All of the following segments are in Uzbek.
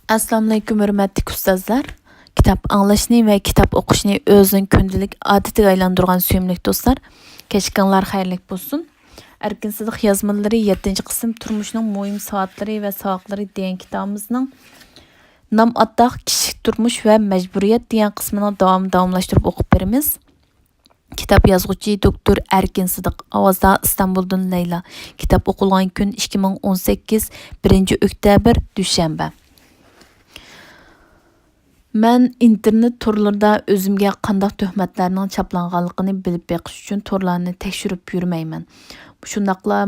Assalomu alaykum hurmatli ustozlar. Kitob anglashni va kitob o'qishni o'zining kundalik odatiga aylantirgan suyimli do'stlar. Kechqurunlar xayrli bo'lsin. Erkin Sidiq yozmalari 7-qism turmushning muhim soatlari va savoqlari degan kitobimizning nom attaq kishilik turmush va majburiyat degan qismini davomlashtirib o'qib beramiz. Kitap yazgıcı doktor Erkin Sidiq, Avazda İstanbul'dan Leyla. Kitap okulgan gün 2018 1 oktyabr düşenbe. Mən internet torlarında özümge qandaq töhmətlərinin çaplanğanlığını bilib beqiş üçün torlarını tekşürüp yürümeymen. Şundaqla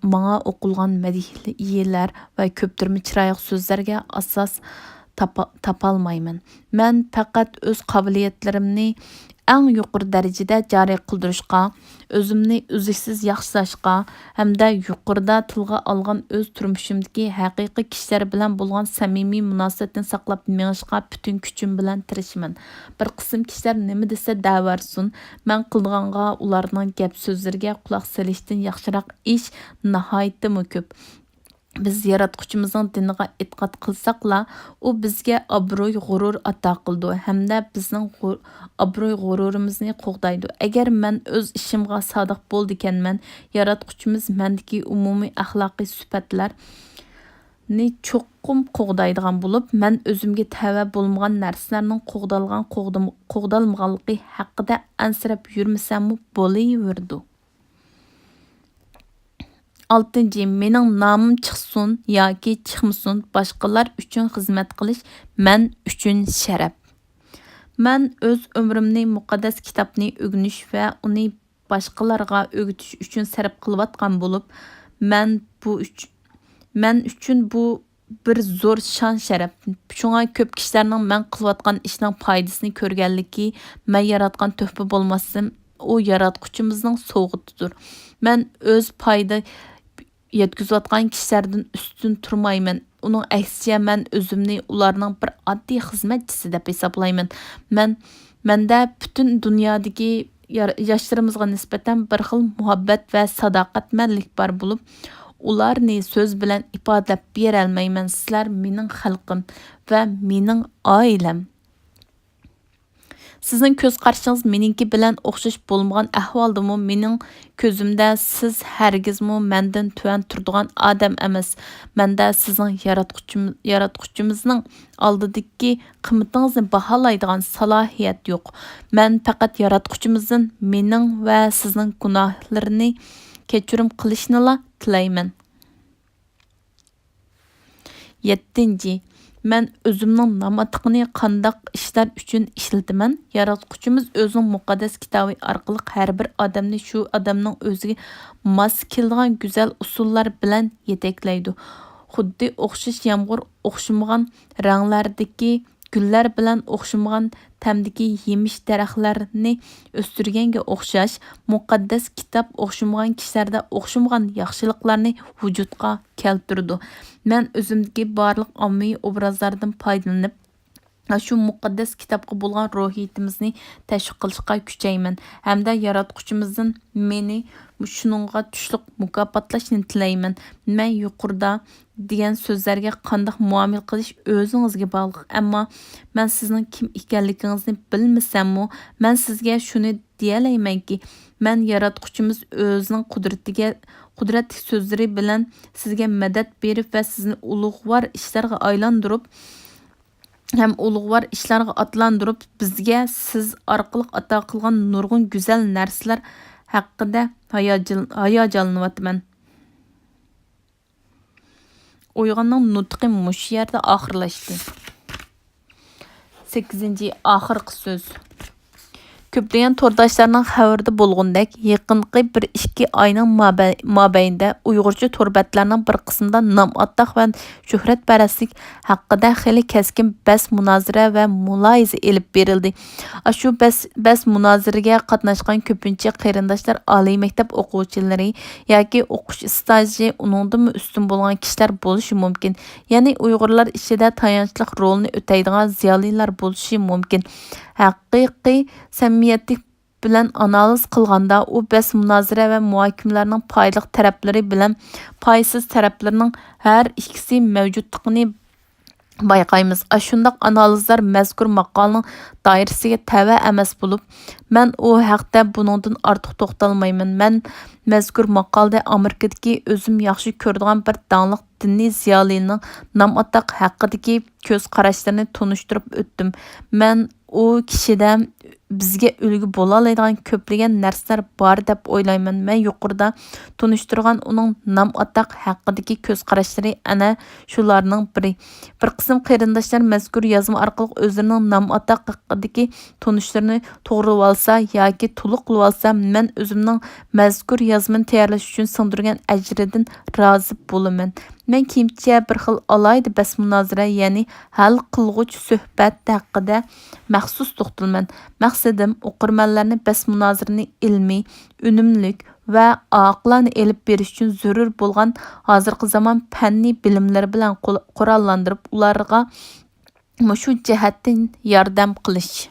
mağa oqulğan mədihlər və köptürmü çırayıq sözlərə asas tapalmayman. Mən faqat öz qabiliyyətlərimni ən yuqur dərəcədə cari qıldırışqa, özümni üzüksüz yaxşılashqa, hamda yuqurda tilga alğan öz turmuşumdaki haqiqiy kişilər bilan bolğan samimiy münasibətni saqlab mengishqa bütün küçüm bilan tirişman. Bir qism kişilər nima desa davarsun, mən qılğanğa ularning gap sözlərə qulaq selishdən yaxşıraq iş nihoyatda köp. Biz yaratquchimizning diniga e'tiqod qilsaqla, u bizga obro'y, g'urur ato qildi hamda bizning obro'y, g'ururimizni qo'g'daydi. Agar men o'z ishimga sodiq bo'ldikanman, yaratquchimiz mendagi umumiy axloqiy sifatlarni cho'qim qo'g'daydigan bo'lib, men o'zimga tava bo'lmagan narsalarning qo'g'dalmaganligi haqida ansirab yurmasam bo'laverdi. 6. Mening nomim chiqsin yoki chiqmasin, boshqalar uchun xizmat qilish men uchun sharaf. Men o'z umrimni muqaddas kitobni o'rganish va uni boshqalarga o'rgatish uchun sarf qilayotgan bo'lib, men uchun bu bir zo'r shon sharaf. Shunga ko'p kishilarning men qilayotgan ishning foydasini ko'rganligi, men yaratgan tuhfa bo'lmasam, u yaratquchimizning sovg'atidir. Men o'z foyda yetkizayotgan kishilardan ustun turmayman. Uning aksiga men o'zimni ularning bir oddiy xizmatchisi deb hisoblayman. Menda butun dunyodagi yoshlarimizga nisbatan bir xil muhabbat va sadoqatmanlik bor bo'lib, ularni so'z bilan ifodalab bera olmayman. Sizlar mening xalqim va mening oilam. Sizning ko'z qarshingiz meningki bilan o'xshash bo'lmagan ahvoldami, mening ko'zimda siz hargizmi mendan tuvan turadigan odam emas. Menda sizning yaratquchimizning oldidagi qimmatingizni baholaydigan salohiyat yo'q. Men faqat yaratquchimizdan mening va sizning gunohlarini kechirim qilishni tilayman. 7. Men o'zimning namatqini qandaq ishlar uchun ishlataman. Yaratquchimiz o'zining muqaddas kitobi orqali har bir odamni shu odamning o'ziga mos keladigan go'zal usullar bilan yetaklaydi. Xuddi o'xshash yomg'ir o'xshamagan ranglardagi gullar bilan o'xshamagan tamdagi yemish daraxtlarni o'stirganga o'xshash, muqaddas kitob o'xshamagan kishilarda o'xshamagan yaxshiliklarni vujudga keltirdi. Men o'zimdagi barliq ommaviy obrazlardan foydalanib, shu muqaddas kitobga bo'lgan ruhiyatimizni tashviq qilishga kuchayman. Hamda yaratquchimizdan meni shuningga tushliq mukofotlashni tilayman. Men yuqorida degan so'zlarga qanday muomala qilish o'zingizga bog'liq. Ammo men sizning kim ekanligingizni bilmasam-mu, men sizga shuni deyalaymanki, men yaratquchimiz o'zining qudratli so'zlari bilan sizga madad berib va sizni ulug'vor ishlarga aylantirib, hem ulug'vor ishlarga atlandirib, bizga siz orqali ato qilgan nurg'un go'zal narsalar haqida hayajonlanyapman. Uyg'onning nutqi mush yerda oxirlashdi. 8. Oxirgi so'z. Köpleyen tordaşlarının xəbərdə bolğundək, yaqınqı 1-2 ayının mabeynində Uyğurca torbətlərinin bir qismida nam attaq və şöhrət pərəstlik haqqında xeyli kəskin bəs münazirə və mülahizə elib verildi. Şu bəs münazirəyə qatnaşqan köpüncə qeyrindaşlar ali məktəb oquvchiləri yoki o'qish stajı uningdan üstün bolğan kişilər bo'lishi mumkin. Ya'ni Uyg'urlar ishida tayanchli rolni o'taydigan ziyolilar bo'lishi mumkin. Haqiqiy samimiyatlik bilan analiz qilganda u bas munozara va muhokimalarning foydali taraflari bilan foydasiz taraflarining har ikkisi mavjudligini bayqaymiz. Shundaq analizlar mazkur maqolaning doirasiga tava emas bo'lib, men u haqda buningdan ortiq to'xtalmayman. Men mazkur maqolada Amerikadagi o'zim yaxshi ko'radigan bir dangliq diniy ziyolining nom ataq haqidagi ko'z qarashlarini tunishtirib o'tdim. Men u kishida bizga ulgu bo'la oladigan ko'plagan narsalar bor deb o'ylayman. Men yuqorida tunishtirgan uning nom ataq haqidagi ko'z qarashlari ana shularning biri. Bir qism qarindoshlar mazkur yozma orqali o'zlarining nom ataq haqidagi tunishlarini to'g'rilab olsa yoki to'liq qilib olsa, men o'zimning mazkur yozmani tayyorlash uchun sindirgan ajridan rozi bo'laman. Men keyincha bir xil alayda bas munozara, ya'ni hal qilg'uch suhbat haqida maxsus to'xtalman. Maqsadim o'qirmanlarni bas munozarani ilmiy, unumlik va oqilona elib berish uchun zarur bo'lgan hozirgi zamon fanniy bilimlari bilan qurollantirib, ularga shu jihatdan yordam qilish.